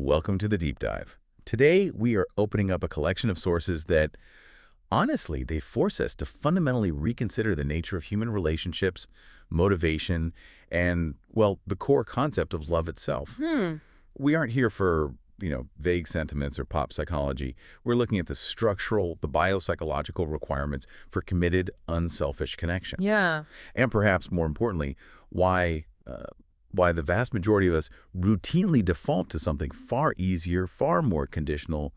Welcome to the deep dive. Today, we are opening up a collection of sources that, honestly, they force us to fundamentally reconsider the nature of human relationships, motivation, and, well, the core concept of love itself. We aren't here for, vague sentiments or pop psychology. We're looking at the structural, the biopsychological requirements for committed, unselfish connection. Yeah. And perhaps more importantly, why the vast majority of us routinely default to something far easier, far more conditional,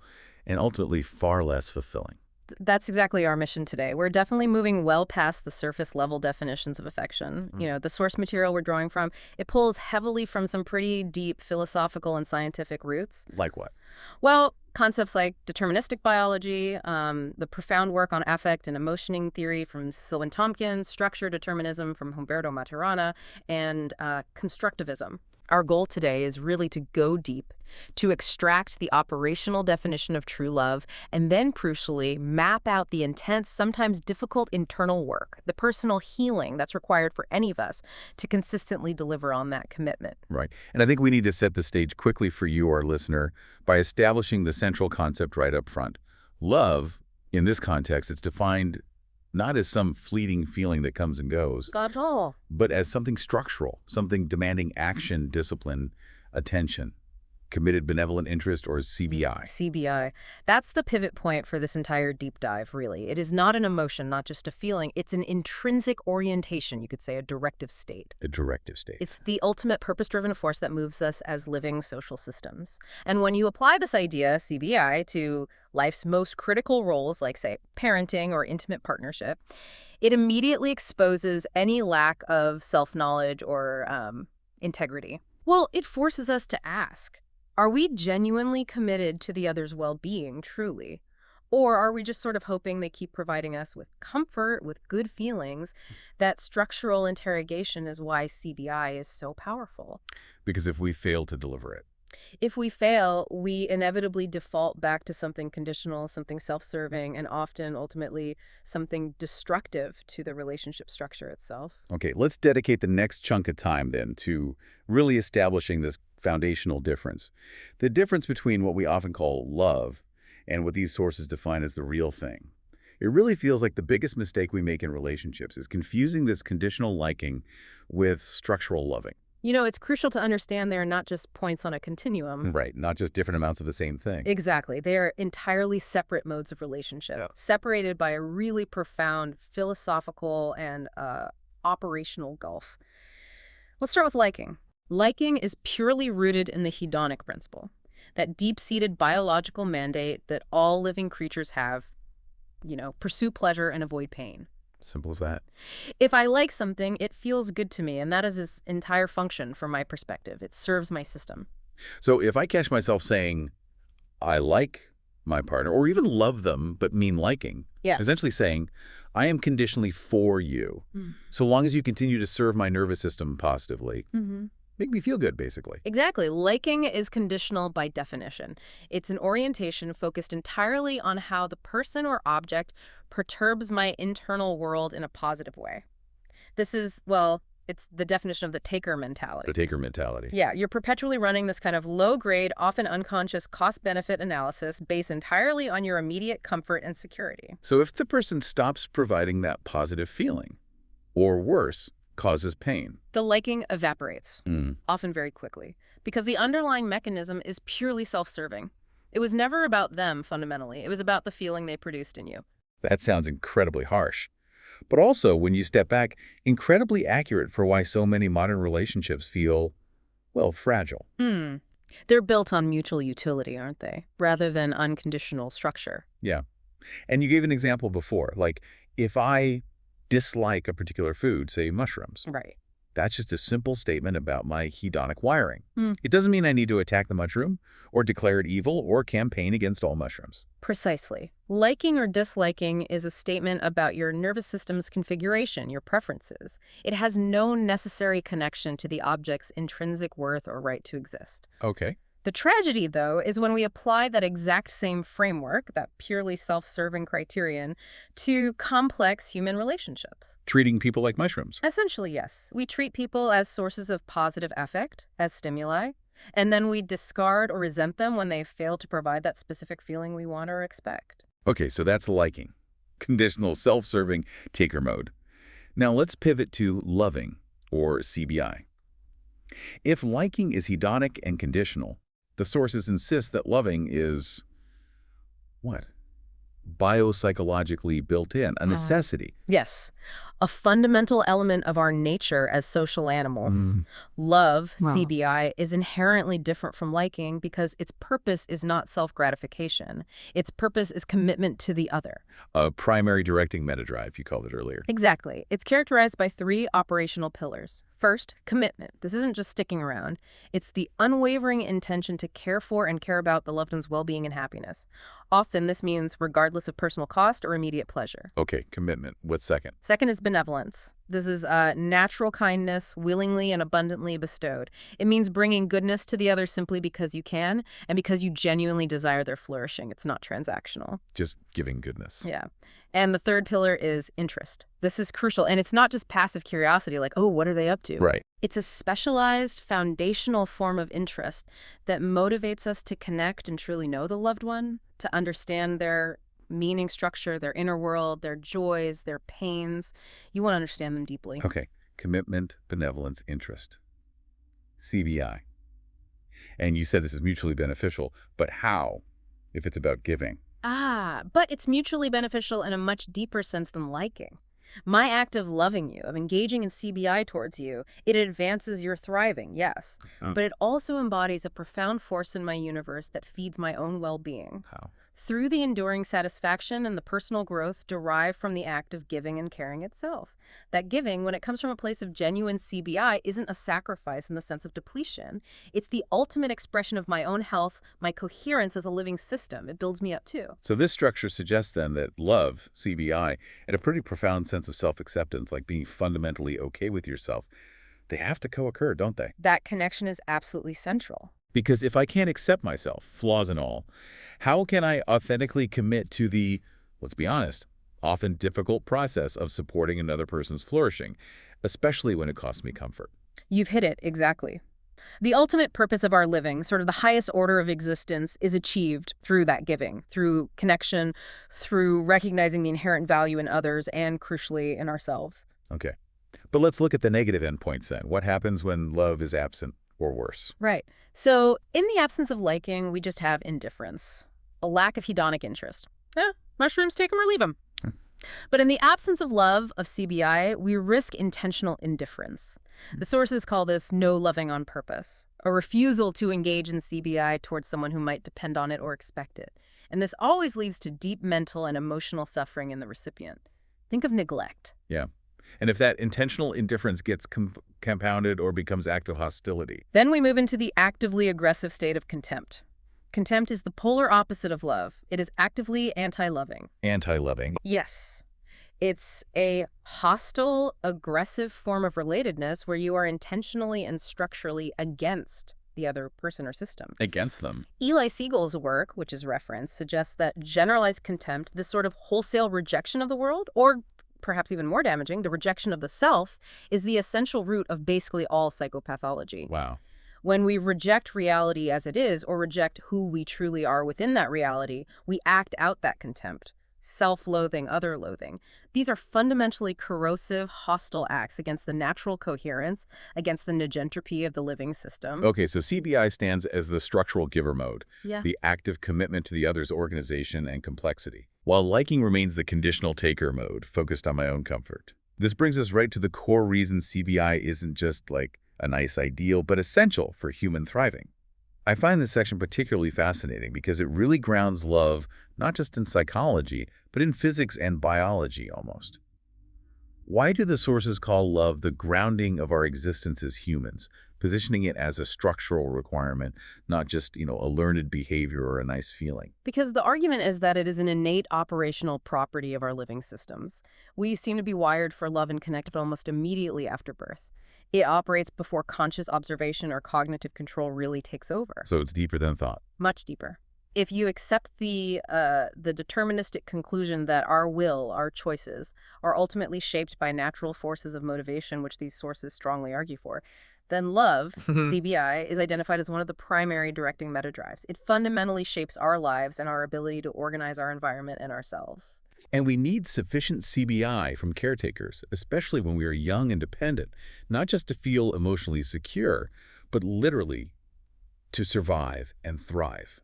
and ultimately far less fulfilling. That's exactly our mission today. We're definitely moving well past the surface level definitions of affection. The source material we're drawing from, it pulls heavily from some pretty deep philosophical and scientific roots. Like what? Well, concepts like deterministic biology, the profound work on affect and emotioning theory from Sylvan Tompkins, structure determinism from Humberto Maturana, and constructivism. Our goal today is really to go deep, to extract the operational definition of true love, and then, crucially, map out the intense, sometimes difficult internal work, the personal healing that's required for any of us to consistently deliver on that commitment. Right. And I think we need to set the stage quickly for you, our listener, by establishing the central concept right up front. Love, in this context, it's defined not as some fleeting feeling that comes and goes, Not at all. but as something structural, something demanding action, discipline, attention, committed benevolent interest, or CBI. CBI. That's the pivot point for this entire deep dive, really. It is not an emotion, not just a feeling. It's an intrinsic orientation, you could say, a directive state. A directive state. It's the ultimate purpose-driven force that moves us as living social systems. And when you apply this idea, CBI, to life's most critical roles, like, say, parenting or intimate partnership, it immediately exposes any lack of self-knowledge or integrity. Well, it forces us to ask, are we genuinely committed to the other's well-being, truly? Or are we just sort of hoping they keep providing us with comfort, with good feelings? That structural interrogation is why CBI is so powerful. Because if we fail to deliver it. If we fail, we inevitably default back to something conditional, something self-serving, and often, ultimately, something destructive to the relationship structure itself. Okay, let's dedicate the next chunk of time then to really establishing this foundational difference. The difference between what we often call love and what these sources define as the real thing. It really feels like the biggest mistake we make in relationships is confusing this conditional liking with structural loving. It's crucial to understand they're not just points on a continuum. Right, not just different amounts of the same thing. Exactly. They are entirely separate modes of relationship, separated by a really profound philosophical and operational gulf. Let's start with liking. Liking is purely rooted in the hedonic principle, that deep-seated biological mandate that all living creatures have, pursue pleasure and avoid pain. Simple as that. If I like something, it feels good to me, and that is its entire function from my perspective. It serves my system. So if I catch myself saying, I like my partner, or even love them, but mean liking, essentially saying, I am conditionally for you, so long as you continue to serve my nervous system positively. Make me feel good, basically. Exactly. Liking is conditional by definition. It's an orientation focused entirely on how the person or object perturbs my internal world in a positive way. This is, it's the definition of the taker mentality. The taker mentality. Yeah, you're perpetually running this kind of low-grade, often unconscious cost-benefit analysis based entirely on your immediate comfort and security. So if the person stops providing that positive feeling, or worse, causes pain, the liking evaporates, often very quickly, because the underlying mechanism is purely self-serving. It was never about them, fundamentally. It was about the feeling they produced in you. That sounds incredibly harsh. But also, when you step back, incredibly accurate for why so many modern relationships feel, fragile. They're built on mutual utility, aren't they? Rather than unconditional structure. Yeah. And you gave an example before, like if I dislike a particular food, say mushrooms. Right. That's just a simple statement about my hedonic wiring. It doesn't mean I need to attack the mushroom or declare it evil or campaign against all mushrooms. Precisely. Liking or disliking is a statement about your nervous system's configuration, your preferences. It has no necessary connection to the object's intrinsic worth or right to exist. Okay. The tragedy, though, is when we apply that exact same framework, that purely self-serving criterion, to complex human relationships. Treating people like mushrooms. Essentially, yes. We treat people as sources of positive affect, as stimuli. And then we discard or resent them when they fail to provide that specific feeling we want or expect. Okay, so that's liking. Conditional self-serving taker mode. Now let's pivot to loving, or CBI. If liking is hedonic and conditional, the sources insist that loving is what? Biopsychologically built in, a necessity. Yes, a fundamental element of our nature as social animals. Mm, Love, Wow. CBI, is inherently different from liking because its purpose is not self-gratification. Its purpose is commitment to the other. a primary directing metadrive, you called it earlier. Exactly. It's characterized by 3 operational pillars. First, commitment. This isn't just sticking around. It's the unwavering intention to care for and care about the loved one's well-being and happiness. Often this means regardless of personal cost or immediate pleasure. Okay, commitment. What's second? Second is benevolence. This is natural kindness, willingly and abundantly bestowed. It means bringing goodness to the other simply because you can and because you genuinely desire their flourishing. It's not transactional. Just giving goodness. Yeah. And the third pillar is interest. This is crucial. And it's not just passive curiosity like, oh, what are they up to? Right. It's a specialized, foundational form of interest that motivates us to connect and truly know the loved one, to understand their meaning structure, their inner world, their joys, their pains. You want to understand them deeply. Okay, commitment, benevolence, interest. CBI. And you said this is mutually beneficial, but how if it's about giving? But it's mutually beneficial in a much deeper sense than liking. My act of loving you, of engaging in CBI towards you, it advances your thriving, yes. Oh. But it also embodies a profound force in my universe that feeds my own well-being. How? Through the enduring satisfaction and the personal growth derived from the act of giving and caring itself. That giving, when it comes from a place of genuine CBI, isn't a sacrifice in the sense of depletion. It's the ultimate expression of my own health, my coherence as a living system. It builds me up too. So this structure suggests then that love, CBI, and a pretty profound sense of self-acceptance, like being fundamentally okay with yourself, they have to co-occur, don't they? That connection is absolutely central. Because if I can't accept myself, flaws and all, how can I authentically commit to the, let's be honest, often difficult process of supporting another person's flourishing, especially when it costs me comfort? You've hit it, exactly. The ultimate purpose of our living, sort of the highest order of existence, is achieved through that giving, through connection, through recognizing the inherent value in others, and crucially, in ourselves. Okay. But let's look at the negative endpoints then. What happens when love is absent or worse? Right. So, in the absence of liking, we just have indifference, a lack of hedonic interest. Mushrooms, take them or leave them. But in the absence of love, of CBI, we risk intentional indifference. The sources call this no loving on purpose, a refusal to engage in CBI towards someone who might depend on it or expect it. And this always leads to deep mental and emotional suffering in the recipient. Think of neglect. Yeah. And if that intentional indifference gets compounded or becomes active hostility. Then we move into the actively aggressive state of contempt. Contempt is the polar opposite of love. It is actively anti-loving. Anti-loving. Yes. It's a hostile, aggressive form of relatedness where you are intentionally and structurally against the other person or system. Against them. Eli Siegel's work, which is referenced, suggests that generalized contempt, this sort of wholesale rejection of the world, or perhaps even more damaging, the rejection of the self, is the essential root of basically all psychopathology. Wow. When we reject reality as it is, or reject who we truly are within that reality, we act out that contempt. Self-loathing, other-loathing. These are fundamentally corrosive, hostile acts against the natural coherence, against the negentropy of the living system. Okay, so CBI stands as the structural giver mode, Yeah. the active commitment to the other's organization and complexity, while liking remains the conditional taker mode, focused on my own comfort. This brings us right to the core reason CBI isn't just like a nice ideal, but essential for human thriving. I find this section particularly fascinating because it really grounds love not just in psychology, but in physics and biology almost. Why do the sources call love the grounding of our existence as humans, positioning it as a structural requirement, not just, a learned behavior or a nice feeling? Because the argument is that it is an innate operational property of our living systems. We seem to be wired for love and connect almost immediately after birth. It operates before conscious observation or cognitive control really takes over. So it's deeper than thought. Much deeper. If you accept the deterministic conclusion that our will, our choices, are ultimately shaped by natural forces of motivation, which these sources strongly argue for, Then love, CBI, is identified as one of the primary directing metadrives. It fundamentally shapes our lives and our ability to organize our environment and ourselves. And we need sufficient CBI from caretakers, especially when we are young and dependent, not just to feel emotionally secure, but literally to survive and thrive.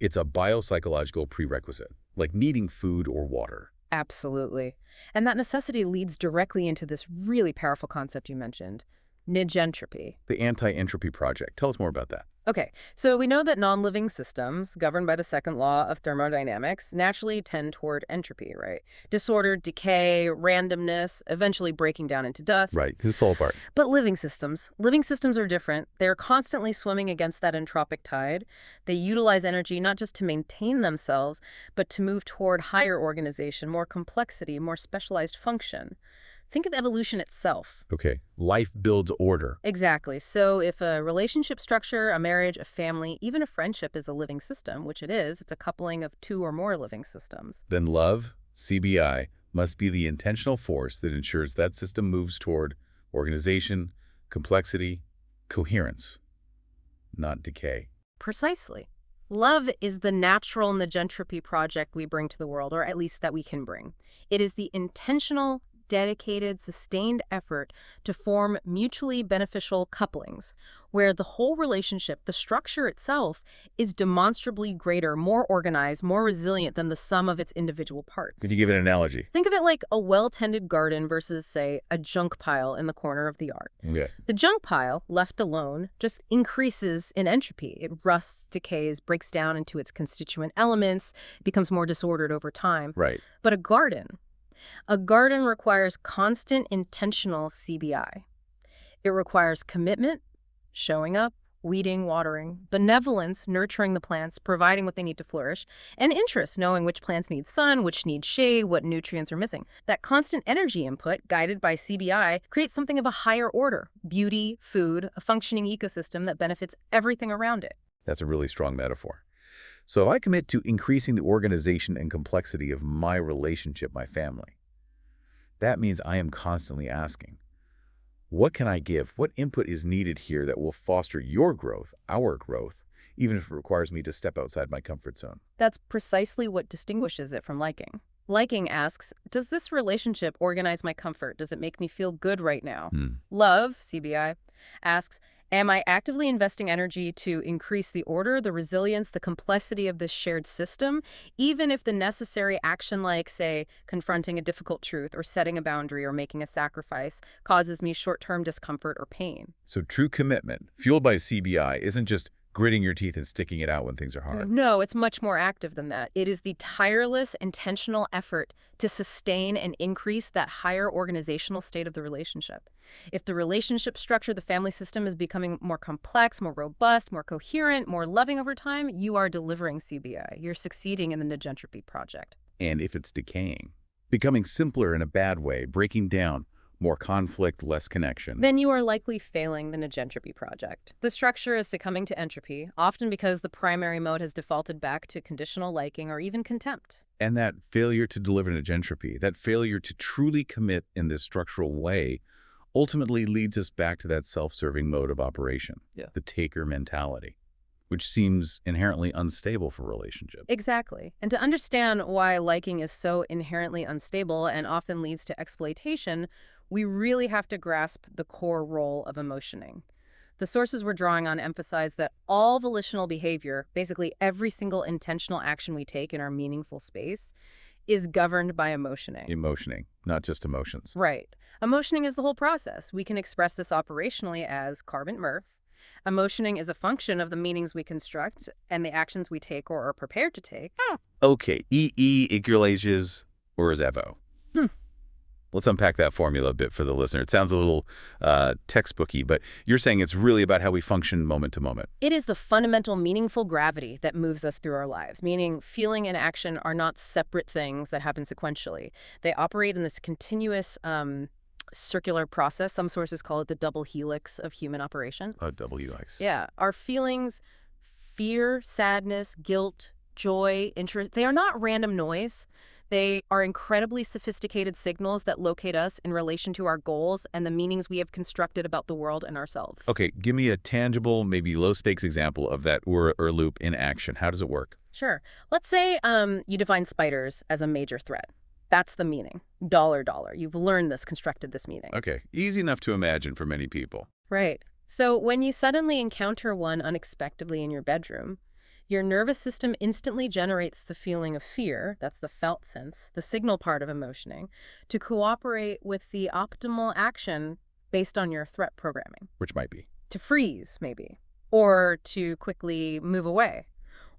It's a biopsychological prerequisite, like needing food or water. Absolutely. And that necessity leads directly into this really powerful concept you mentioned, negentropy. The Anti-Entropy Project. Tell us more about that. Okay, so we know that non-living systems, governed by the second law of thermodynamics, naturally tend toward entropy, right? Disorder, decay, randomness, eventually breaking down into dust. Right, this fall apart. But living systems are different. They're constantly swimming against that entropic tide. They utilize energy not just to maintain themselves, but to move toward higher organization, more complexity, more specialized function. Think of evolution itself. Okay, life builds order. Exactly. So if a relationship structure, a marriage, a family, even a friendship is a living system, which it is, it's a coupling of two or more living systems. Then love, CBI, must be the intentional force that ensures that system moves toward organization, complexity, coherence, not decay. Precisely. Love is the natural Negentropy project we bring to the world, or at least that we can bring. It is the intentional, dedicated, sustained effort to form mutually beneficial couplings, where the whole relationship, the structure itself, is demonstrably greater, more organized, more resilient than the sum of its individual parts. Could you give an analogy? Think of it like a well-tended garden versus, say, a junk pile in the corner of the yard. Okay. The junk pile, left alone, just increases in entropy. It rusts, decays, breaks down into its constituent elements, becomes more disordered over time. Right. But a garden requires constant, intentional CBI. It requires commitment, showing up, weeding, watering, benevolence, nurturing the plants, providing what they need to flourish, and interest, knowing which plants need sun, which need shade, what nutrients are missing. That constant energy input, guided by CBI, creates something of a higher order: beauty, food, a functioning ecosystem that benefits everything around it. That's a really strong metaphor. So if I commit to increasing the organization and complexity of my relationship, my family, that means I am constantly asking, what can I give? What input is needed here that will foster your growth, our growth, even if it requires me to step outside my comfort zone? That's precisely what distinguishes it from liking. Liking asks, does this relationship organize my comfort? Does it make me feel good right now? Love, CBI, asks, am I actively investing energy to increase the order, the resilience, the complexity of this shared system, even if the necessary action like, say, confronting a difficult truth or setting a boundary or making a sacrifice causes me short-term discomfort or pain? So true commitment, fueled by CBI, isn't just gritting your teeth and sticking it out when things are hard. No, it's much more active than that. It is the tireless, intentional effort to sustain and increase that higher organizational state of the relationship. If the relationship structure, the family system, is becoming more complex, more robust, more coherent, more loving over time, you are delivering CBI. You're succeeding in the Negentropy Project. And if it's decaying, becoming simpler in a bad way, breaking down, more conflict, less connection, then you are likely failing the Negentropy Project. The structure is succumbing to entropy, often because the primary mode has defaulted back to conditional liking or even contempt. And that failure to deliver negentropy, that failure to truly commit in this structural way, ultimately leads us back to that self-serving mode of operation, the taker mentality, which seems inherently unstable for relationships. Exactly. And to understand why liking is so inherently unstable and often leads to exploitation, we really have to grasp the core role of emotioning. The sources we're drawing on emphasize that all volitional behavior, basically every single intentional action we take in our meaningful space, is governed by emotioning. Emotioning, not just emotions. Right. Emotioning is the whole process. We can express this operationally as carbon Murph. Emotioning is a function of the meanings we construct and the actions we take or are prepared to take. Okay, EE equals or is Evo. Let's unpack that formula a bit for the listener. It sounds a little textbooky, but you're saying it's really about how we function moment to moment. It is the fundamental meaningful gravity that moves us through our lives, meaning feeling and action are not separate things that happen sequentially. They operate in this continuous circular process. Some sources call it the double helix of human operation. A double helix. Yeah. Our feelings, fear, sadness, guilt, joy, interest, they are not random noise. They are incredibly sophisticated signals that locate us in relation to our goals and the meanings we have constructed about the world and ourselves. Okay, give me a tangible, maybe low-stakes example of that or loop in action. How does it work? Sure. Let's say you define spiders as a major threat. That's the meaning. Dollar, dollar. You've learned this, constructed this meaning. Okay, easy enough to imagine for many people. Right. So when you suddenly encounter one unexpectedly in your bedroom, your nervous system instantly generates the feeling of fear, that's the felt sense, the signal part of emotioning, to cooperate with the optimal action based on your threat programming. Which might be. To freeze, maybe, or to quickly move away,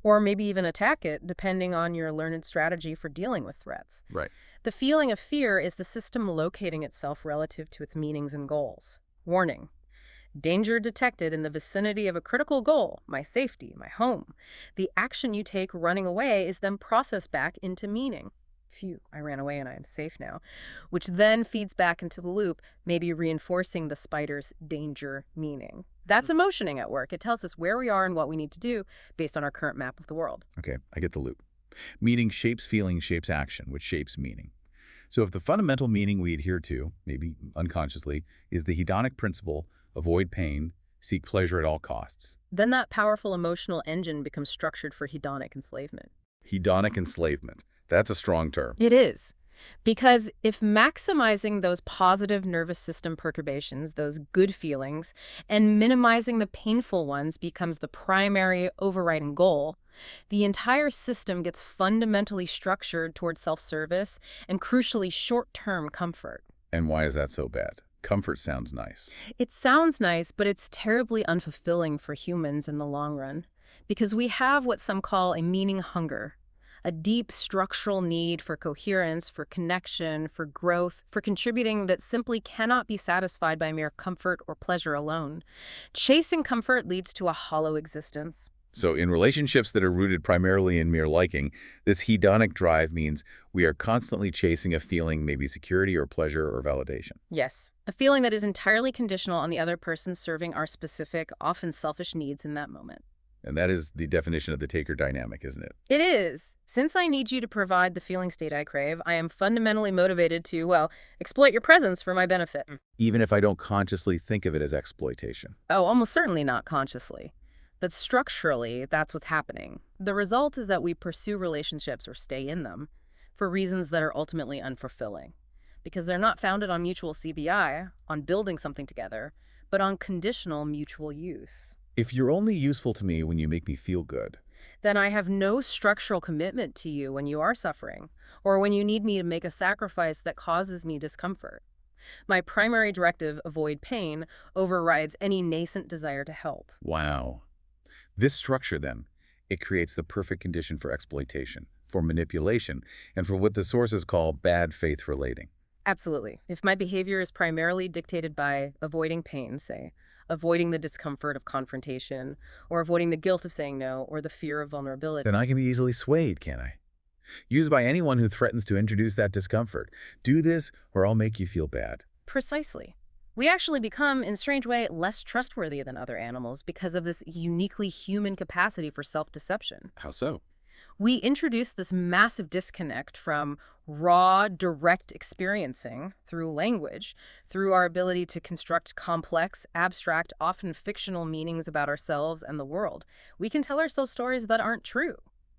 or maybe even attack it, depending on your learned strategy for dealing with threats. Right. The feeling of fear is the system locating itself relative to its meanings and goals. Warning. Danger detected in the vicinity of a critical goal, my safety, my home. The action you take running away is then processed back into meaning. Phew, I ran away and I am safe now. Which then feeds back into the loop, maybe reinforcing the spider's danger meaning. That's emotioning at work. It tells us where we are and what we need to do based on our current map of the world. Okay, I get the loop. Meaning shapes feeling, shapes action, which shapes meaning. So if the fundamental meaning we adhere to, maybe unconsciously, is the hedonic principle, avoid pain, seek pleasure at all costs. Then that powerful emotional engine becomes structured for hedonic enslavement. Hedonic enslavement. That's a strong term. It is. Because if maximizing those positive nervous system perturbations, those good feelings, and minimizing the painful ones becomes the primary overriding goal, the entire system gets fundamentally structured toward self-service and crucially short-term comfort. And why is that so bad? Comfort sounds nice. It sounds nice, but it's terribly unfulfilling for humans in the long run. Because we have what some call a meaning hunger. A deep structural need for coherence, for connection, for growth, for contributing that simply cannot be satisfied by mere comfort or pleasure alone. Chasing comfort leads to a hollow existence. So in relationships that are rooted primarily in mere liking, this hedonic drive means we are constantly chasing a feeling, maybe security or pleasure or validation. Yes, a feeling that is entirely conditional on the other person serving our specific, often selfish needs in that moment. And that is the definition of the taker dynamic, isn't it? It is. Since I need you to provide the feeling state I crave, I am fundamentally motivated to, well, exploit your presence for my benefit. Even if I don't consciously think of it as exploitation. Oh, almost certainly not consciously. But structurally, that's what's happening. The result is that we pursue relationships or stay in them for reasons that are ultimately unfulfilling. Because they're not founded on mutual CBI, on building something together, but on conditional mutual use. If you're only useful to me when you make me feel good, then I have no structural commitment to you when you are suffering, or when you need me to make a sacrifice that causes me discomfort. My primary directive, avoid pain, overrides any nascent desire to help. wow. This structure, then, it creates the perfect condition for exploitation, for manipulation, and for what the sources call bad faith relating. Absolutely. If my behavior is primarily dictated by avoiding pain, say, avoiding the discomfort of confrontation, or avoiding the guilt of saying no, or the fear of vulnerability. Then I can be easily swayed, can't I? Used by anyone who threatens to introduce that discomfort. Do this, or I'll make you feel bad. Precisely. We actually become, in a strange way, less trustworthy than other animals because of this uniquely human capacity for self-deception. How so? We introduce this massive disconnect from raw, direct experiencing through language, through our ability to construct complex, abstract, often fictional meanings about ourselves and the world. We can tell ourselves stories that aren't true.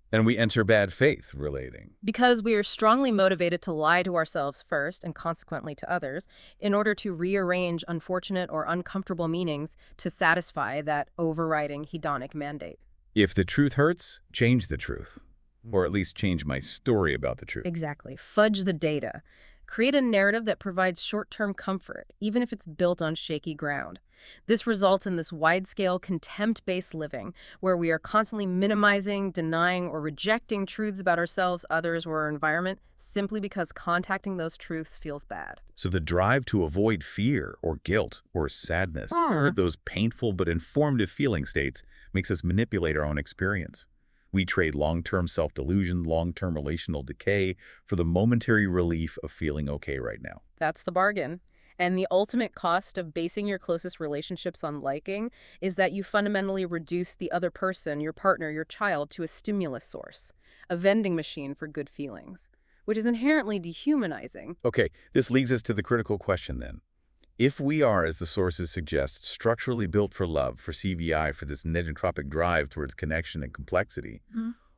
And we enter bad faith relating. Because we are strongly motivated to lie to ourselves first, and consequently to others, in order to rearrange unfortunate or uncomfortable meanings to satisfy that overriding hedonic mandate. If the truth hurts, change the truth. Or at least change my story about the truth. Exactly. Fudge the data. Create a narrative that provides short-term comfort, even if it's built on shaky ground. This results in this wide-scale contempt-based living, where we are constantly minimizing, denying, or rejecting truths about ourselves, others, or our environment, simply because contacting those truths feels bad. So the drive to avoid fear or guilt or sadness, or those painful but informative feeling states, makes us manipulate our own experience. We trade long-term self-delusion, long-term relational decay for the momentary relief of feeling okay right now. That's the bargain. And the ultimate cost of basing your closest relationships on liking is that you fundamentally reduce the other person, your partner, your child, to a stimulus source, a vending machine for good feelings. which is inherently dehumanizing. Okay, this leads us to the critical question then. If we are, as the sources suggest, structurally built for love, for CBI, for this negentropic drive towards connection and complexity,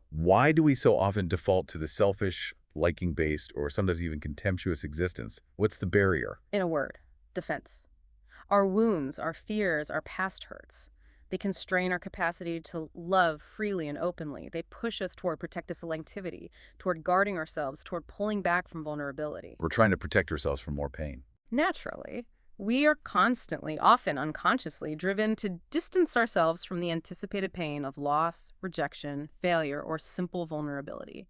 why do we so often default to the selfish, liking-based, or sometimes even contemptuous existence? What's the barrier? In a word, defense. Our wounds, our fears, our past hurts. They constrain our capacity to love freely and openly. They push us toward protective selectivity, toward guarding ourselves, toward pulling back from vulnerability. We're trying to protect ourselves from more pain. Naturally, we are constantly, often unconsciously, driven to distance ourselves from the anticipated pain of loss, rejection, failure, or simple vulnerability.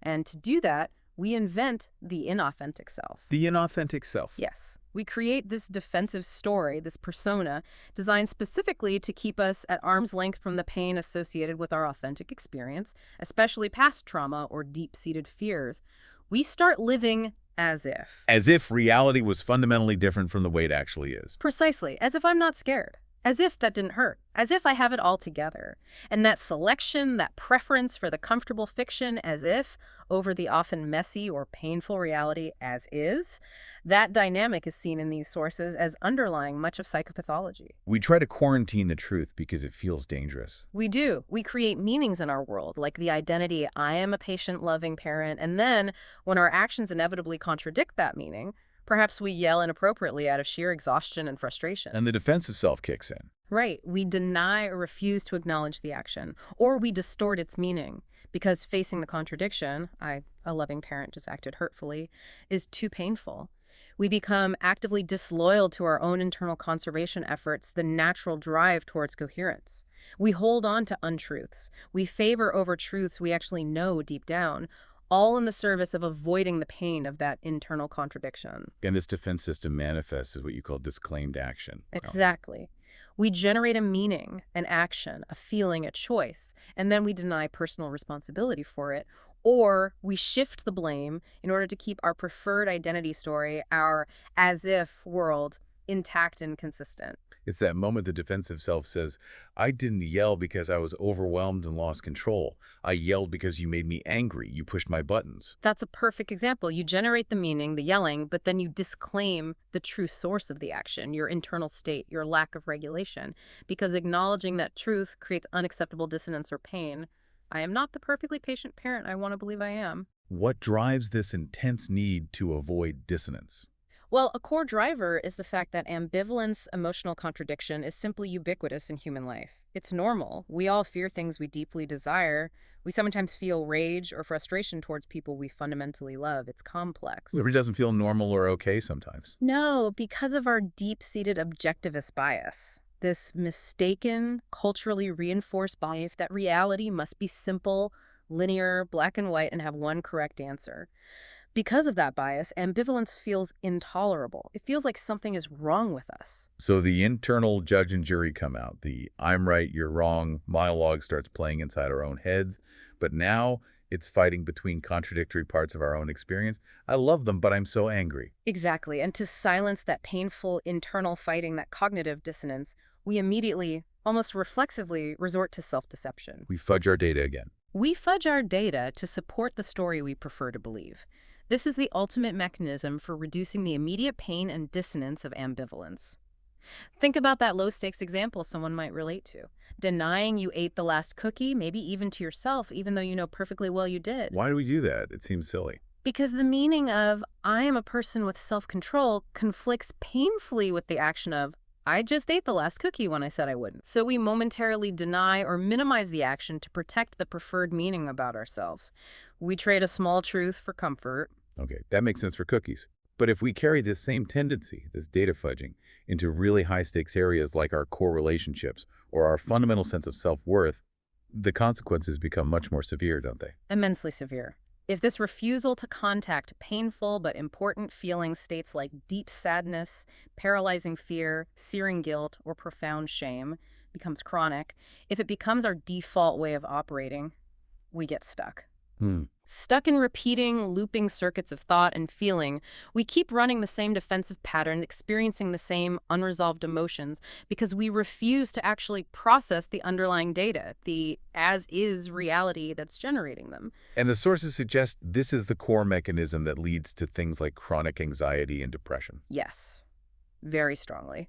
And to do that, we invent the inauthentic self. The inauthentic self. Yes. We create this defensive story, this persona, designed specifically to keep us at arm's length from the pain associated with our authentic experience, especially past trauma or deep-seated fears. We start living as if. As if reality was fundamentally different from the way it actually is. Precisely. As if I'm not scared. As if that didn't hurt. As if I have it all together. And that selection, that preference for the comfortable fiction as if, over the often messy or painful reality as is, that dynamic is seen in these sources as underlying much of psychopathology. We try to quarantine the truth because it feels dangerous. We do. We create meanings in our world, like the identity, I am a patient, loving parent, and then, when our actions inevitably contradict that meaning, perhaps we yell inappropriately out of sheer exhaustion and frustration. And the defensive self kicks in. Right. We deny or refuse to acknowledge the action, or we distort its meaning, because facing the contradiction, a loving parent just acted hurtfully, is too painful. We become actively disloyal to our own internal conservation efforts, the natural drive towards coherence. We hold on to untruths. We favor over truths we actually know deep down, all in the service of avoiding the pain of that internal contradiction. And this defense system manifests as what you call disclaimed action. Exactly. We generate a meaning, an action, a feeling, a choice, and then we deny personal responsibility for it, or we shift the blame in order to keep our preferred identity story, our as-if world, intact and consistent. It's that moment the defensive self says, I didn't yell because I was overwhelmed and lost control. I yelled because you made me angry. You pushed my buttons. That's a perfect example. You generate the meaning, the yelling, but then you disclaim the true source of the action, your internal state, your lack of regulation, because acknowledging that truth creates unacceptable dissonance or pain. I am not the perfectly patient parent I want to believe I am. What drives this intense need to avoid dissonance? Well, a core driver is the fact that ambivalence, emotional contradiction, is simply ubiquitous in human life. It's normal. We all fear things we deeply desire. We sometimes feel rage or frustration towards people we fundamentally love. It's complex. It doesn't feel normal or okay sometimes. No, because of our deep-seated objectivist bias. This mistaken, culturally reinforced belief that reality must be simple, linear, black and white, and have one correct answer. Because of that bias, ambivalence feels intolerable. It feels like something is wrong with us. So the internal judge and jury come out. The I'm right, you're wrong monologue starts playing inside our own heads. But now it's fighting between contradictory parts of our own experience. I love them, but I'm so angry. Exactly. And to silence that painful internal fighting, that cognitive dissonance, we immediately, almost reflexively, resort to self-deception. We fudge our data again. We fudge our data to support the story we prefer to believe. This is the ultimate mechanism for reducing the immediate pain and dissonance of ambivalence. Think about that low-stakes example someone might relate to. Denying you ate the last cookie, maybe even to yourself, even though you know perfectly well you did. Why do we do that? It seems silly. Because the meaning of, I am a person with self-control, conflicts painfully with the action of, I just ate the last cookie when I said I wouldn't. So we momentarily deny or minimize the action to protect the preferred meaning about ourselves. We trade a small truth for comfort. Okay, that makes sense for cookies. But if we carry this same tendency, this data fudging, into really high-stakes areas like our core relationships or our fundamental sense of self-worth, the consequences become much more severe, don't they? Immensely severe. If this refusal to contact painful but important feeling states like deep sadness, paralyzing fear, searing guilt, or profound shame becomes chronic, if it becomes our default way of operating, we get stuck. Hmm. Stuck in repeating, looping circuits of thought and feeling, we keep running the same defensive pattern, experiencing the same unresolved emotions because we refuse to actually process the underlying data, the as-is reality that's generating them. And the sources suggest this is the core mechanism that leads to things like chronic anxiety and depression. Yes, very strongly.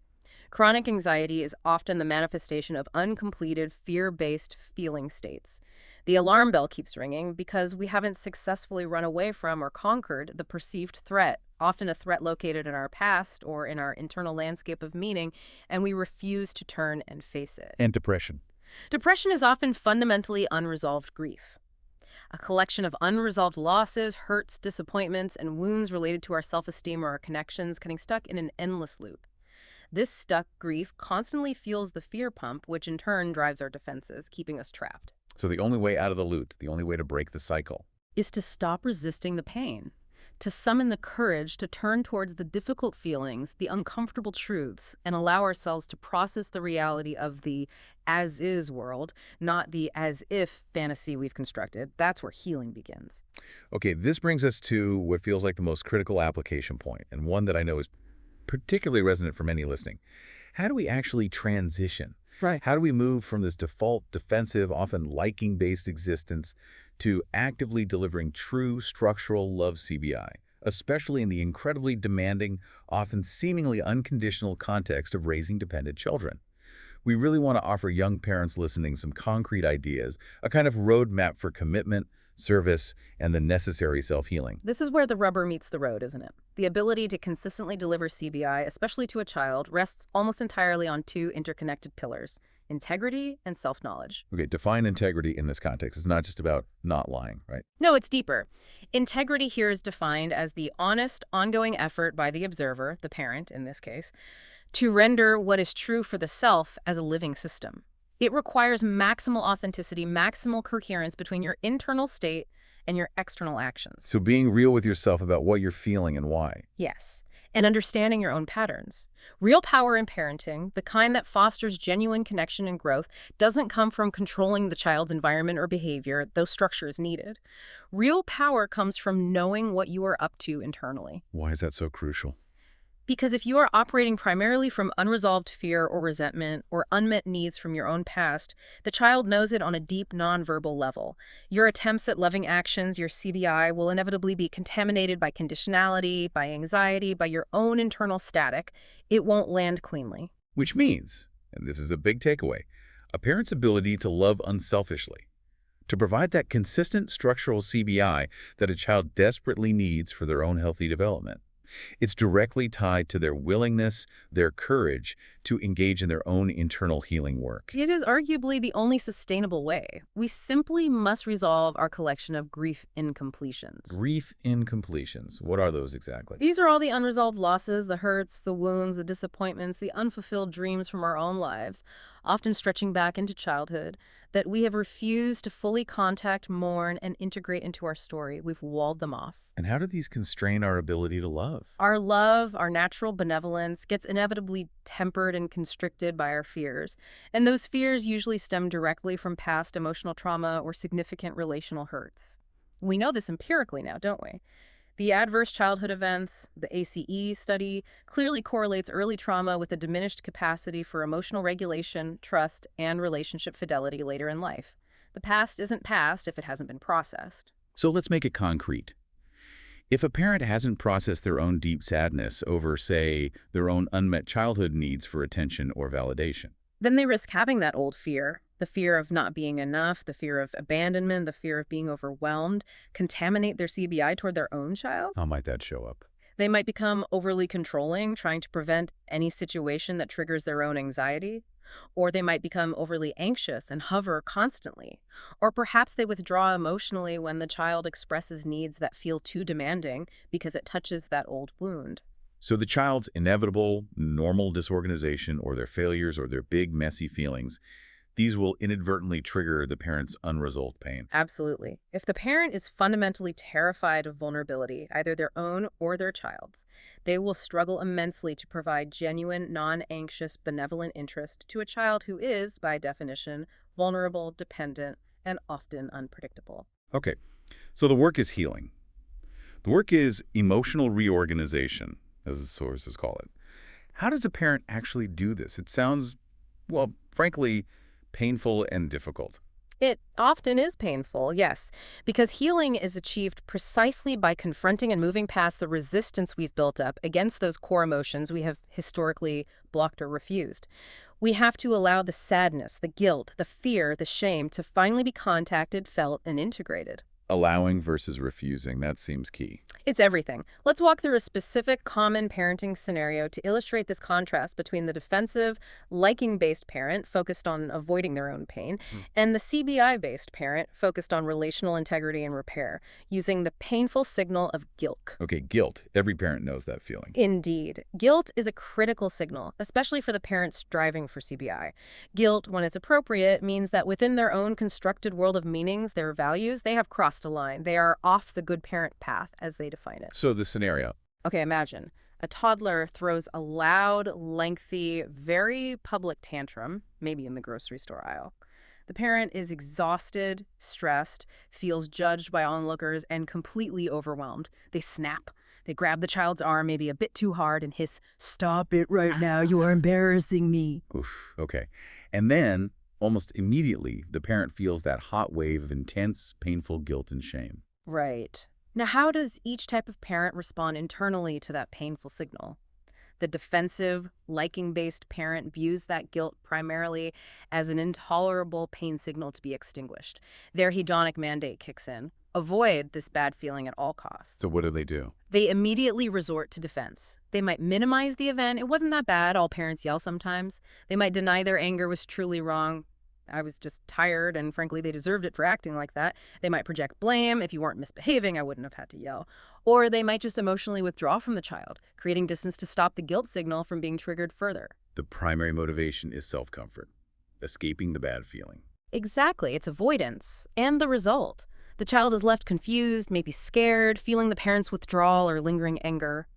Chronic anxiety is often the manifestation of uncompleted, fear-based feeling states. The alarm bell keeps ringing because we haven't successfully run away from or conquered the perceived threat, often a threat located in our past or in our internal landscape of meaning, and we refuse to turn and face it. And depression. Depression is often fundamentally unresolved grief, a collection of unresolved losses, hurts, disappointments, and wounds related to our self-esteem or our connections, getting stuck in an endless loop. This stuck grief constantly fuels the fear pump, which in turn drives our defenses, keeping us trapped. So the only way out of the loop, the only way to break the cycle. Is to stop resisting the pain, to summon the courage to turn towards the difficult feelings, the uncomfortable truths, and allow ourselves to process the reality of the as-is world, not the as-if fantasy we've constructed. That's where healing begins. Okay, this brings us to what feels like the most critical application point, and one that I know is particularly resonant for many listening. How do we actually transition? Right. How do we move from this default, defensive, often liking-based existence to actively delivering true structural love CBI, especially in the incredibly demanding, often seemingly unconditional context of raising dependent children? We really want to offer young parents listening some concrete ideas, a kind of roadmap for commitment, service, and the necessary self-healing. This is where the rubber meets the road, isn't it? The ability to consistently deliver CBI, especially to a child, rests almost entirely on two interconnected pillars: integrity and self-knowledge. Okay, define integrity in this context. It's not just about not lying, right? No, it's deeper. Integrity here is defined as the honest, ongoing effort by the observer, the parent in this case, to render what is true for the self as a living system. It requires maximal authenticity, maximal coherence between your internal state and your external actions. So being real with yourself about what you're feeling and why. Yes, and understanding your own patterns. Real power in parenting, the kind that fosters genuine connection and growth, doesn't come from controlling the child's environment or behavior, though structure is needed. Real power comes from knowing what you are up to internally. Why is that so crucial? Because if you are operating primarily from unresolved fear or resentment or unmet needs from your own past, the child knows it on a deep nonverbal level. Your attempts at loving actions, your CBI, will inevitably be contaminated by conditionality, by anxiety, by your own internal static. It won't land cleanly. Which means, and this is a big takeaway, a parent's ability to love unselfishly, to provide that consistent structural CBI that a child desperately needs for their own healthy development. It's directly tied to their willingness, their courage to engage in their own internal healing work. It is arguably the only sustainable way. We simply must resolve our collection of grief incompletions. Grief incompletions. What are those exactly? These are all the unresolved losses, the hurts, the wounds, the disappointments, the unfulfilled dreams from our own lives, often stretching back into childhood, that we have refused to fully contact, mourn, and integrate into our story. We've walled them off. And how do these constrain our ability to love? Our love, our natural benevolence, gets inevitably tempered and constricted by our fears. And those fears usually stem directly from past emotional trauma or significant relational hurts. We know this empirically now, don't we? The adverse childhood events, the ACE study, clearly correlates early trauma with a diminished capacity for emotional regulation, trust, and relationship fidelity later in life. The past isn't past if it hasn't been processed. So let's make it concrete. If a parent hasn't processed their own deep sadness over, say, their own unmet childhood needs for attention or validation, Then they risk having that old fear, the fear of not being enough, the fear of abandonment, the fear of being overwhelmed, contaminate their CBI toward their own child. how might that show up? They might become overly controlling, trying to prevent any situation that triggers their own anxiety. Or they might become overly anxious and hover constantly. Or perhaps they withdraw emotionally when the child expresses needs that feel too demanding because it touches that old wound. So the child's inevitable, normal disorganization or their failures or their big, messy feelings, these will inadvertently trigger the parent's unresolved pain. Absolutely. If the parent is fundamentally terrified of vulnerability, either their own or their child's, they will struggle immensely to provide genuine, non-anxious, benevolent interest to a child who is, by definition, vulnerable, dependent, and often unpredictable. Okay, So the work is healing. The work is emotional reorganization, as the sources call it. How does a parent actually do this? It sounds, well, frankly, painful and difficult. It often is painful, yes, because healing is achieved precisely by confronting and moving past the resistance we've built up against those core emotions we have historically blocked or refused. We have to allow the sadness, the guilt, the fear, the shame to finally be contacted, felt, and integrated. Allowing versus refusing, that seems key. It's everything. Let's walk through a specific common parenting scenario to illustrate this contrast between the defensive, liking-based parent focused on avoiding their own pain and the CBI-based parent focused on relational integrity and repair, using the painful signal of guilt. Okay, guilt. Every parent knows that feeling. Indeed. Guilt is a critical signal, especially for the parents striving for CBI. Guilt, when it's appropriate, means that within their own constructed world of meanings, their values, they have crossed a line. They are off the good parent path, as they define it. So the scenario. Okay, imagine. A toddler throws a loud, lengthy, very public tantrum, maybe in the grocery store aisle. The parent is exhausted, stressed, feels judged by onlookers, and completely overwhelmed. They snap. They grab the child's arm maybe a bit too hard and hiss, "Stop it right now, you are embarrassing me." Oof, okay. And then, almost immediately, the parent feels that hot wave of intense, painful guilt and shame. Right. Now, how does each type of parent respond internally to that painful signal? The defensive, liking-based parent views that guilt primarily as an intolerable pain signal to be extinguished. Their hedonic mandate kicks in. Avoid this bad feeling at all costs. So what do? They immediately resort to defense. They might minimize the event. It wasn't that bad. All parents yell sometimes. They might deny their anger was truly wrong. I was just tired, and frankly, they deserved it for acting like that. They might project blame. If you weren't misbehaving, I wouldn't have had to yell. Or they might just emotionally withdraw from the child, creating distance to stop the guilt signal from being triggered further. The primary motivation is self-comfort, escaping the bad feeling. Exactly. It's avoidance. And the result. The child is left confused, maybe scared, feeling the parent's withdrawal or lingering anger.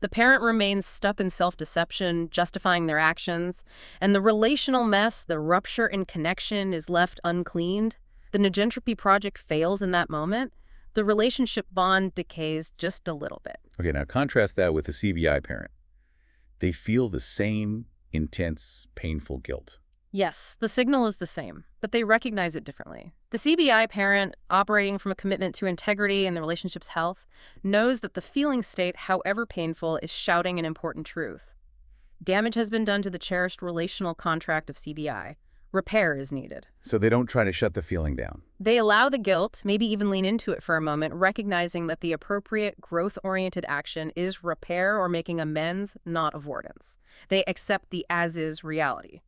The parent remains stuck in self-deception, justifying their actions, and the relational mess, the rupture in connection, is left uncleaned. The Negentropy Project fails in that moment. The relationship bond decays just a little bit. Okay, now contrast that with the CBI parent. They feel the same intense, painful guilt. Yes, the signal is the same, but they recognize it differently. The CBI parent, operating from a commitment to integrity and the relationship's health, knows that the feeling state, however painful, is shouting an important truth. Damage has been done to the cherished relational contract of CBI. Repair is needed. So they don't try to shut the feeling down. They allow the guilt, maybe even lean into it for a moment, recognizing that the appropriate growth-oriented action is repair or making amends, not avoidance. They accept the as-is reality.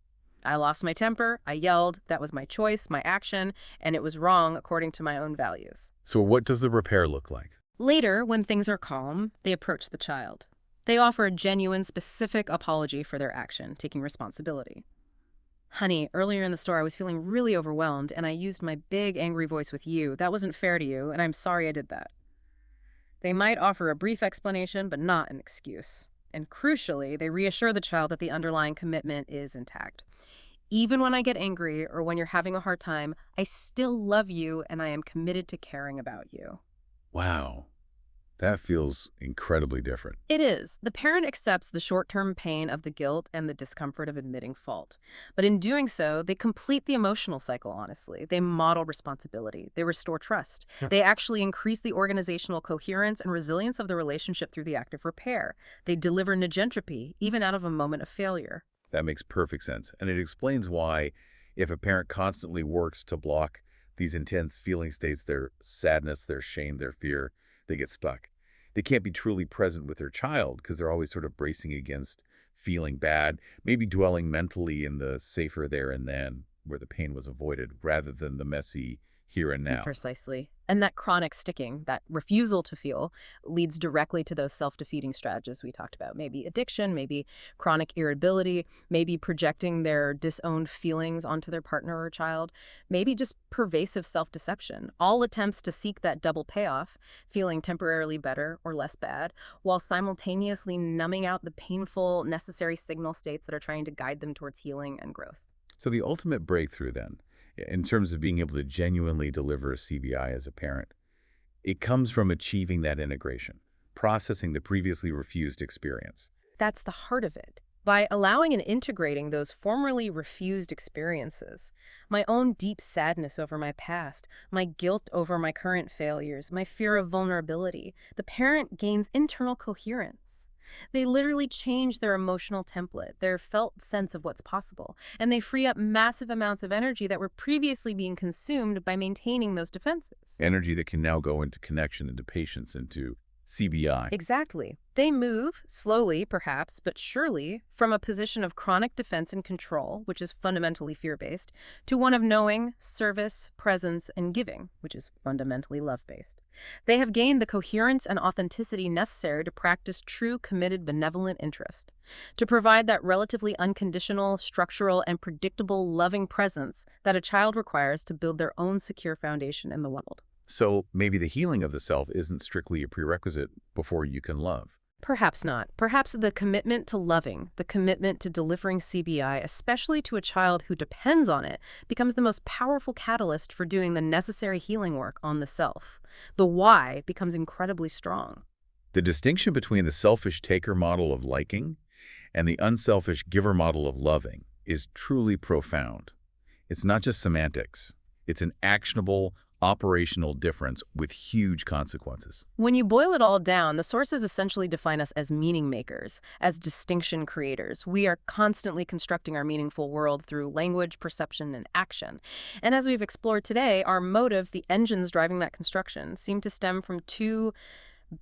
I lost my temper, I yelled, that was my choice, my action, and it was wrong according to my own values. So what does the repair look like? Later, when things are calm, they approach the child. They offer a genuine, specific apology for their action, taking responsibility. "Honey, earlier in the store I was feeling really overwhelmed and I used my big angry voice with you. That wasn't fair to you, and I'm sorry I did that." They might offer a brief explanation, but not an excuse. And crucially, they reassure the child that the underlying commitment is intact. "Even when I get angry or when you're having a hard time, I still love you and I am committed to caring about you." Wow, that feels incredibly different. It is. The parent accepts the short-term pain of the guilt and the discomfort of admitting fault. But in doing so, they complete the emotional cycle, honestly. They model responsibility. They restore trust. They actually increase the organizational coherence and resilience of the relationship through the act of repair. They deliver negentropy, even out of a moment of failure. That makes perfect sense. And it explains why, if a parent constantly works to block these intense feeling states, their sadness, their shame, their fear, they get stuck. They can't be truly present with their child because they're always sort of bracing against feeling bad, maybe dwelling mentally in the safer there and then where the pain was avoided rather than the messy here and now. Precisely. And that chronic sticking, that refusal to feel, leads directly to those self-defeating strategies we talked about. Maybe addiction, maybe chronic irritability, maybe projecting their disowned feelings onto their partner or child, maybe just pervasive self-deception. All attempts to seek that double payoff, feeling temporarily better or less bad, while simultaneously numbing out the painful, necessary signal states that are trying to guide them towards healing and growth. So the ultimate breakthrough then, in terms of being able to genuinely deliver a CBI as a parent, It comes from achieving that integration, processing the previously refused experience. That's the heart of it. By allowing and integrating those formerly refused experiences, my own deep sadness over my past, my guilt over my current failures, my fear of vulnerability, the parent gains internal coherence. They literally change their emotional template, their felt sense of what's possible, and they free up massive amounts of energy that were previously being consumed by maintaining those defenses. Energy that can now go into connection, into patience, into CBI. Exactly. They move, slowly perhaps, but surely, from a position of chronic defense and control, which is fundamentally fear-based, to one of knowing, service, presence, and giving, which is fundamentally love-based. They have gained the coherence and authenticity necessary to practice true, committed, benevolent interest, to provide that relatively unconditional, structural, and predictable loving presence that a child requires to build their own secure foundation in the world. So maybe the healing of the self isn't strictly a prerequisite before you can love. Perhaps not. Perhaps the commitment to loving, the commitment to delivering CBI, especially to a child who depends on it, becomes the most powerful catalyst for doing the necessary healing work on the self. The why becomes incredibly strong. The distinction between the selfish taker model of liking and the unselfish giver model of loving is truly profound. It's not just semantics. It's an actionable, operational difference with huge consequences. When you boil it all down, the sources essentially define us as meaning makers, as distinction creators. We are constantly constructing our meaningful world through language, perception, and action. And as we've explored today, our motives, the engines driving that construction, seem to stem from two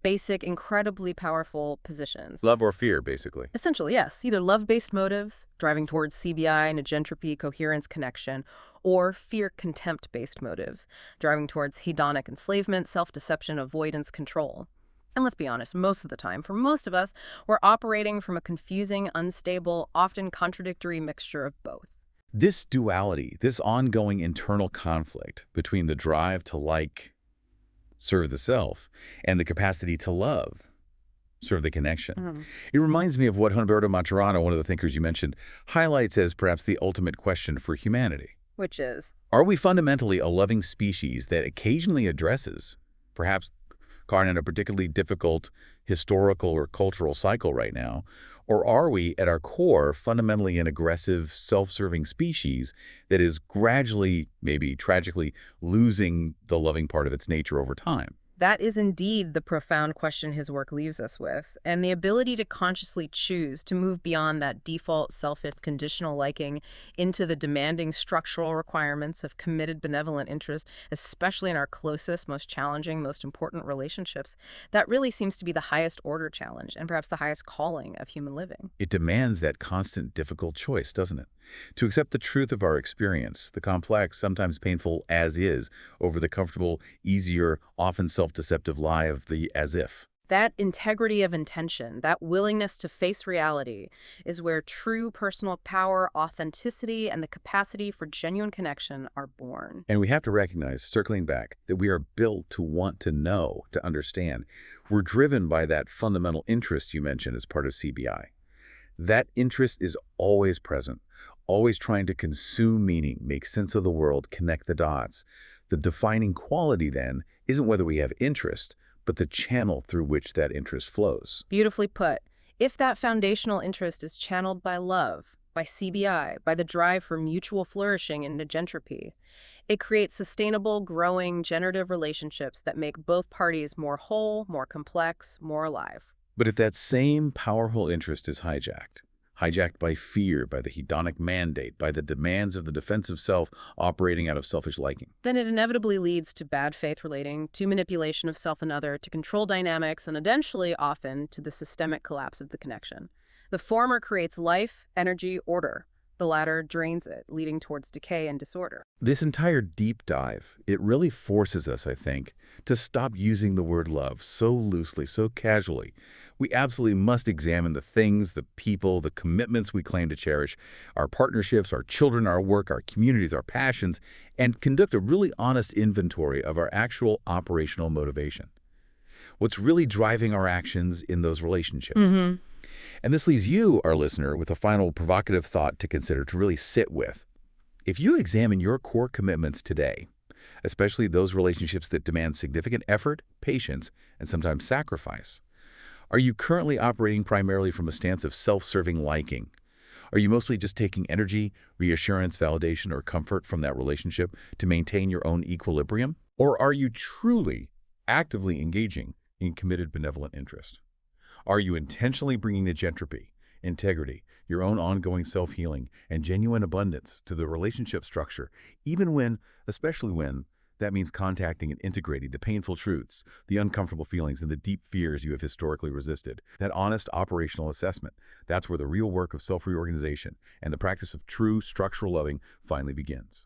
basic, incredibly powerful positions. Love or fear, basically. Essentially, yes. Either love-based motives, driving towards CBI, negentropy, coherence, connection, or fear-contempt-based motives, driving towards hedonic enslavement, self-deception, avoidance, control. And let's be honest, most of the time, for most of us, we're operating from a confusing, unstable, often contradictory mixture of both. This duality, this ongoing internal conflict between the drive to like, serve the self, and the capacity to love, serve the connection. It reminds me of what Humberto Maturana, one of the thinkers you mentioned, highlights as perhaps the ultimate question for humanity. Which is? Are we fundamentally a loving species that occasionally addresses, perhaps caught in a particularly difficult historical or cultural cycle right now, or are we, at our core, fundamentally an aggressive, self-serving species that is gradually, maybe tragically, losing the loving part of its nature over time? That is indeed the profound question his work leaves us with, and the ability to consciously choose to move beyond that default selfish conditional liking into the demanding structural requirements of committed benevolent interest, especially in our closest, most challenging, most important relationships. That really seems to be the highest order challenge and perhaps the highest calling of human living. It demands that constant, difficult choice, doesn't it? To accept the truth of our experience, the complex, sometimes painful as is, over the comfortable, easier, often self-deceptive lie of the as if. That integrity of intention, that willingness to face reality, is where true personal power, authenticity, and the capacity for genuine connection are born. And we have to recognize, circling back, that we are built to want to know, to understand. We're driven by that fundamental interest you mentioned as part of CBI. That interest is always present, always trying to consume meaning, make sense of the world, connect the dots. The defining quality, then, isn't whether we have interest, but the channel through which that interest flows. Beautifully put. If that foundational interest is channeled by love, by CBI, by the drive for mutual flourishing and negentropy, it creates sustainable, growing, generative relationships that make both parties more whole, more complex, more alive. But if that same powerful interest is hijacked by fear, by the hedonic mandate, by the demands of the defensive self operating out of selfish liking, then it inevitably leads to bad faith relating, to manipulation of self and other, to control dynamics, and eventually, often, to the systemic collapse of the connection. The former creates life, energy, order. The latter drains it, leading towards decay and disorder. This entire deep dive, it really forces us, I think, to stop using the word love so loosely, so casually. We absolutely must examine the things, the people, the commitments we claim to cherish, our partnerships, our children, our work, our communities, our passions, and conduct a really honest inventory of our actual operational motivation. What's really driving our actions in those relationships? And this leaves you, our listener, with a final provocative thought to consider, to really sit with. If you examine your core commitments today, especially those relationships that demand significant effort, patience, and sometimes sacrifice. Are you currently operating primarily from a stance of self-serving liking? Are you mostly just taking energy, reassurance, validation, or comfort from that relationship to maintain your own equilibrium? Or are you truly actively engaging in committed benevolent interest? Are you intentionally bringing negentropy, integrity, your own ongoing self-healing, and genuine abundance to the relationship structure, even when, especially when, that means contacting and integrating the painful truths, the uncomfortable feelings, and the deep fears you have historically resisted? That honest operational assessment, that's where the real work of self-reorganization and the practice of true structural loving finally begins.